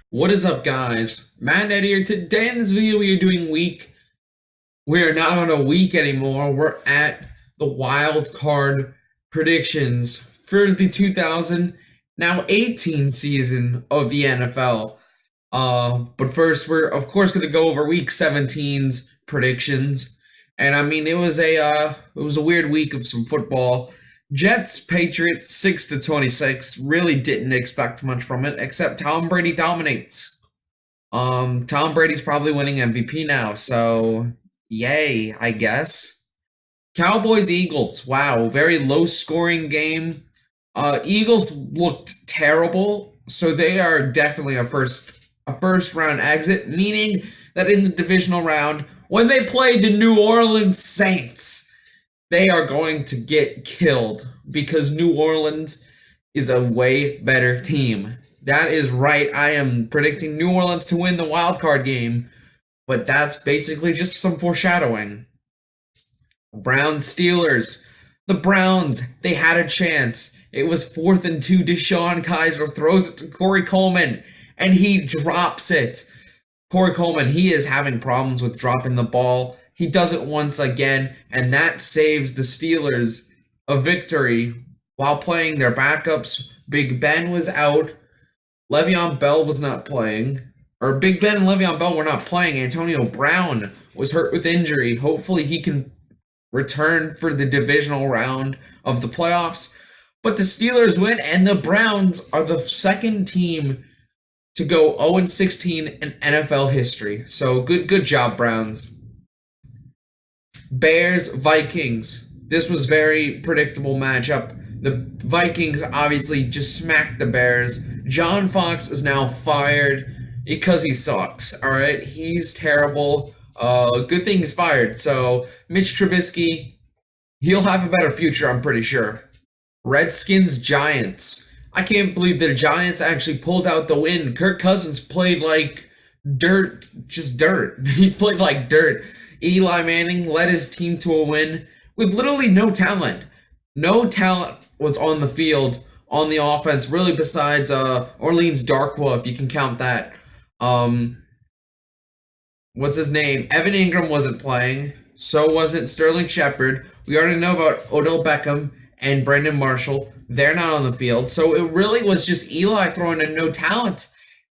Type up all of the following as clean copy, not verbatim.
What is up, guys? Matt and Ed here. Today in this video we are doing we are not on a week anymore. We're at the wild card predictions for the 2018 season of the NFL. But first we're of course going to go over week 17's predictions. And I mean, it was a weird week of some football. Jets, Patriots, 6-26. Really didn't expect much from it, except Tom Brady dominates. Tom Brady's probably winning MVP now, so yay, I guess. Cowboys, Eagles. Wow, very low-scoring game. Eagles looked terrible, so they are definitely a first-round exit, meaning that in the divisional round, when they play the New Orleans Saints, they are going to get killed because New Orleans is a way better team. That is right. I am predicting New Orleans to win the wildcard game, but that's basically just some foreshadowing. Browns, Steelers. The Browns, they had a chance. It was 4th and 2. Deshaun Kaiser throws it to Corey Coleman, and he drops it. Corey Coleman, he is having problems with dropping the ball. He does it once again, and that saves the Steelers a victory while playing their backups. Big Ben was out. Le'Veon Bell was not playing. Or Big Ben and Le'Veon Bell were not playing. Antonio Brown was hurt with injury. Hopefully he can return for the divisional round of the playoffs. But the Steelers win, and the Browns are the second team to go 0-16 in NFL history. So good job, Browns. Bears, Vikings. This was very predictable matchup. The Vikings obviously just smacked the Bears. John Fox is now fired because he sucks, alright? He's terrible. Good thing he's fired. So, Mitch Trubisky, he'll have a better future, I'm pretty sure. Redskins, Giants. I can't believe the Giants actually pulled out the win. Kirk Cousins played like dirt. Just dirt. He played like dirt. Eli Manning led his team to a win with literally no talent. No talent was on the field, on the offense, really, besides Orleans Darkwa, if you can count that. What's his name? Evan Ingram wasn't playing. So wasn't Sterling Shepard. We already know about Odell Beckham and Brandon Marshall. They're not on the field. So it really was just Eli throwing in no talent.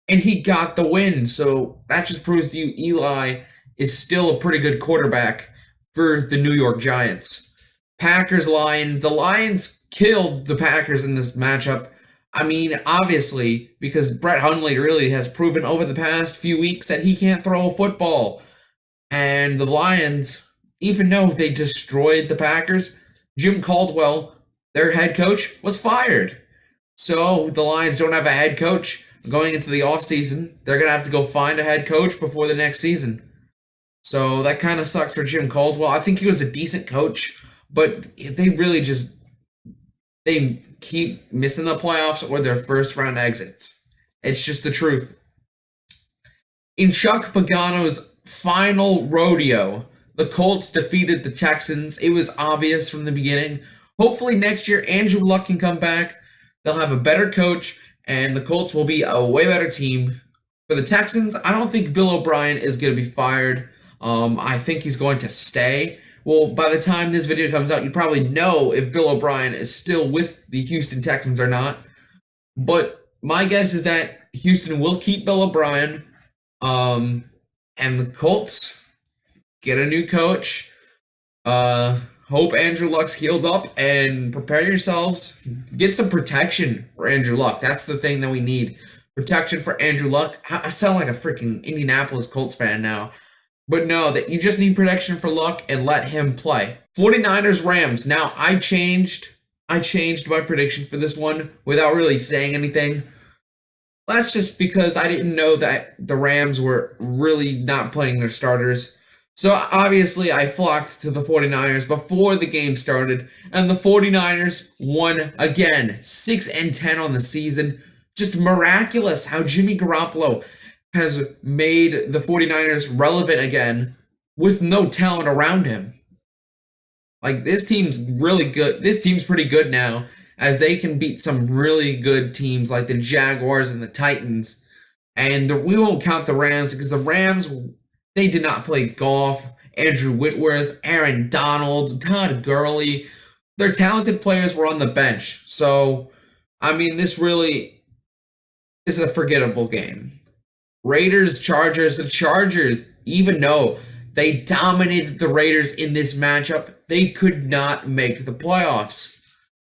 And he got the win. So that just proves to you Eli is still a pretty good quarterback for the New York Giants. Packers, Lions. The Lions killed the Packers in this matchup. I mean, obviously, because Brett Hundley really has proven over the past few weeks that he can't throw a football. And the Lions, even though they destroyed the Packers, Jim Caldwell, their head coach, was fired. So the Lions don't have a head coach going into the offseason. They're going to have to go find a head coach before the next season. So that kind of sucks for Jim Caldwell. I think he was a decent coach, but they really they keep missing the playoffs or their first round exits. It's just the truth. In Chuck Pagano's final rodeo, the Colts defeated the Texans. It was obvious from the beginning. Hopefully next year Andrew Luck can come back. They'll have a better coach, and the Colts will be a way better team. For the Texans, I don't think Bill O'Brien is going to be fired. I think he's going to stay. Well, by the time this video comes out, you probably know if Bill O'Brien is still with the Houston Texans or not. But my guess is that Houston will keep Bill O'Brien. And the Colts get a new coach. Hope Andrew Luck's healed up, and prepare yourselves. Get some protection for Andrew Luck. That's the thing that we need. Protection for Andrew Luck. I sound like a freaking Indianapolis Colts fan now. But no, that you just need protection for Luck and let him play. 49ers, Rams. Now, I changed my prediction for this one without really saying anything. That's just because I didn't know that the Rams were really not playing their starters. So obviously I flocked to the 49ers before the game started, and the 49ers won again, 6-10 on the season. Just miraculous how Jimmy Garoppolo has made the 49ers relevant again with no talent around him. Like, this team's really good. This team's pretty good now, as they can beat some really good teams like the Jaguars and the Titans. And we won't count the Rams because the Rams, they did not play golf. Andrew Whitworth, Aaron Donald, Todd Gurley, their talented players were on the bench. So, I mean, this really is a forgettable game. Raiders, Chargers, the Chargers, even though they dominated the Raiders in this matchup, they could not make the playoffs.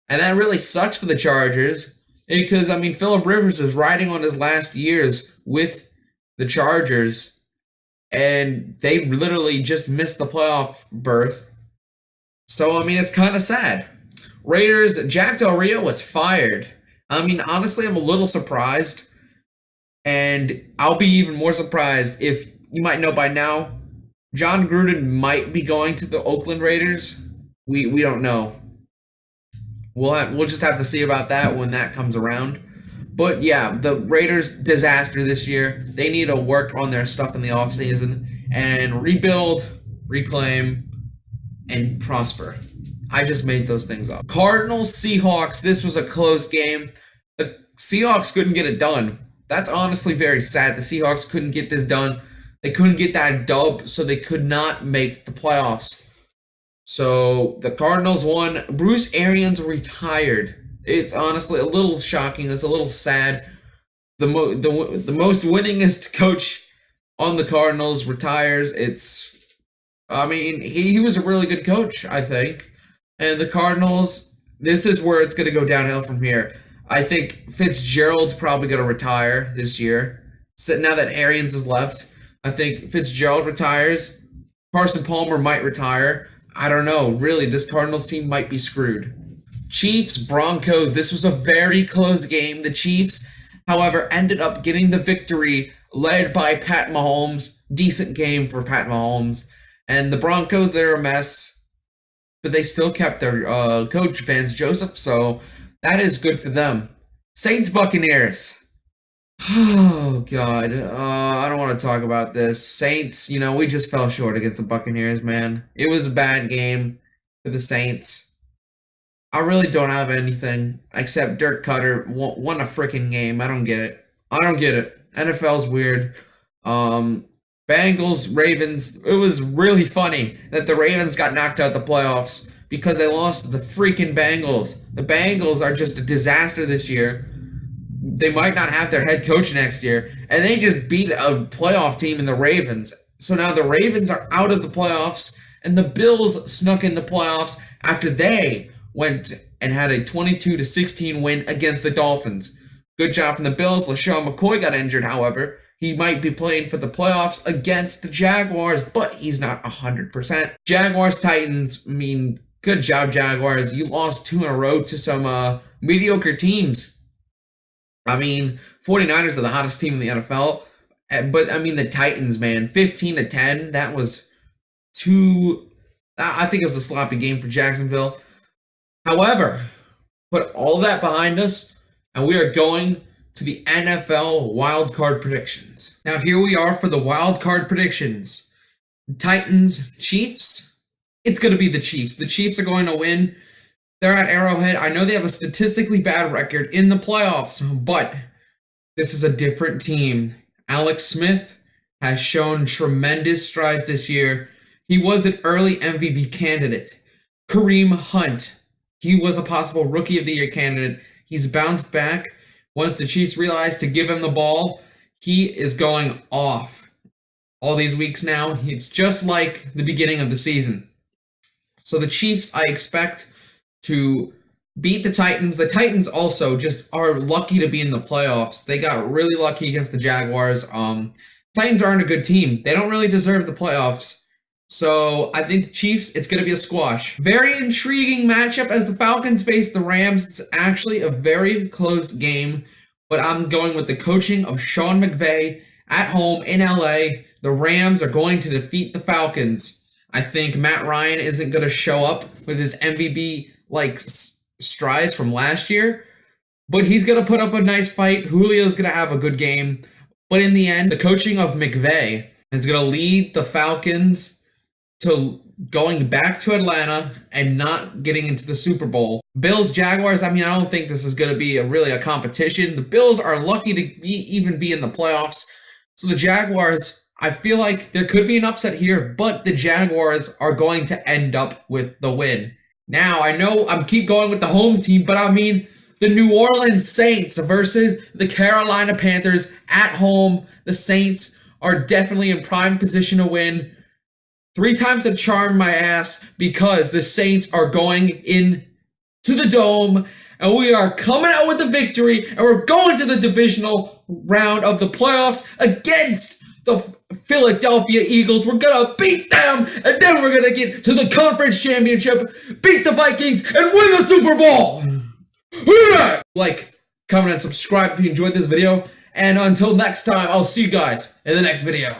And that really sucks for the Chargers because, I mean, Phillip Rivers is riding on his last years with the Chargers, and they literally just missed the playoff berth. So, I mean, it's kind of sad. Raiders, Jack Del Rio was fired. I mean, honestly, I'm a little surprised. And I'll be even more surprised if, you might know by now, John Gruden might be going to the Oakland Raiders. We don't know. We'll just have to see about that when that comes around. But yeah, the Raiders, disaster this year. They need to work on their stuff in the offseason and rebuild, reclaim, and prosper. I just made those things up. Cardinals, Seahawks, this was a close game. The Seahawks couldn't get it done. That's honestly very sad. The Seahawks couldn't get this done. They couldn't get that dub, so they could not make the playoffs. So the Cardinals won. Bruce Arians retired. It's honestly a little shocking. It's a little sad. The most winningest coach on the Cardinals retires. I mean, he was a really good coach, I think. And the Cardinals, this is where it's going to go downhill from here. I think Fitzgerald's probably going to retire this year. So now that Arians has left, I think Fitzgerald retires. Carson Palmer might retire. I don't know. Really, this Cardinals team might be screwed. Chiefs, Broncos. This was a very close game. The Chiefs, however, ended up getting the victory led by Pat Mahomes. Decent game for Pat Mahomes. And the Broncos, they're a mess. But they still kept their coach, Vance Joseph, so that is good for them. Saints, Buccaneers. Oh, God. I don't want to talk about this. Saints, we just fell short against the Buccaneers, man. It was a bad game for the Saints. I really don't have anything except Dirk Cutter won a freaking game. I don't get it. NFL's weird. Bengals, Ravens. It was really funny that the Ravens got knocked out the playoffs because they lost to the freaking Bengals. The Bengals are just a disaster this year. They might not have their head coach next year, and they just beat a playoff team in the Ravens. So now the Ravens are out of the playoffs, and the Bills snuck in the playoffs after they went and had a 22-16 win against the Dolphins. Good job from the Bills. LaShawn McCoy got injured, however. He might be playing for the playoffs against the Jaguars, but he's not 100%. Jaguars, Titans, I mean, good job, Jaguars. You lost 2 in a row to some mediocre teams. I mean, 49ers are the hottest team in the NFL. But, I mean, the Titans, man, 15-10, that was I think it was a sloppy game for Jacksonville. However, put all that behind us, and we are going to the NFL wildcard predictions. Now, here we are for the wildcard predictions. Titans, Chiefs. It's going to be the Chiefs. The Chiefs are going to win. They're at Arrowhead. I know they have a statistically bad record in the playoffs, but this is a different team. Alex Smith has shown tremendous strides this year. He was an early MVP candidate. Kareem Hunt, he was a possible Rookie of the Year candidate. He's bounced back. Once the Chiefs realized to give him the ball, he is going off. All these weeks now, it's just like the beginning of the season. So the Chiefs, I expect to beat the Titans. The Titans also just are lucky to be in the playoffs. They got really lucky against the Jaguars. Titans aren't a good team. They don't really deserve the playoffs. So I think the Chiefs, it's going to be a squash. Very intriguing matchup as the Falcons face the Rams. It's actually a very close game, but I'm going with the coaching of Sean McVay at home in LA. The Rams are going to defeat the Falcons. I think Matt Ryan isn't going to show up with his MVP-like strides from last year, but he's going to put up a nice fight. Julio's going to have a good game. But in the end, the coaching of McVay is going to lead the Falcons to going back to Atlanta and not getting into the Super Bowl. Bills, Jaguars, I mean, I don't think this is going to be really a competition. The Bills are lucky to even be in the playoffs. So the Jaguars, I feel like there could be an upset here, but the Jaguars are going to end up with the win. Now, I know I'm keep going with the home team, but I mean, the New Orleans Saints versus the Carolina Panthers at home. The Saints are definitely in prime position to win. 3 times the charm, my ass, because the Saints are going in to the Dome, and we are coming out with a victory, and we're going to the divisional round of the playoffs against the Philadelphia Eagles. We're gonna beat them, and then we're gonna get to the conference championship, beat the Vikings, and win the Super Bowl! Like, comment, and subscribe if you enjoyed this video, and until next time, I'll see you guys in the next video.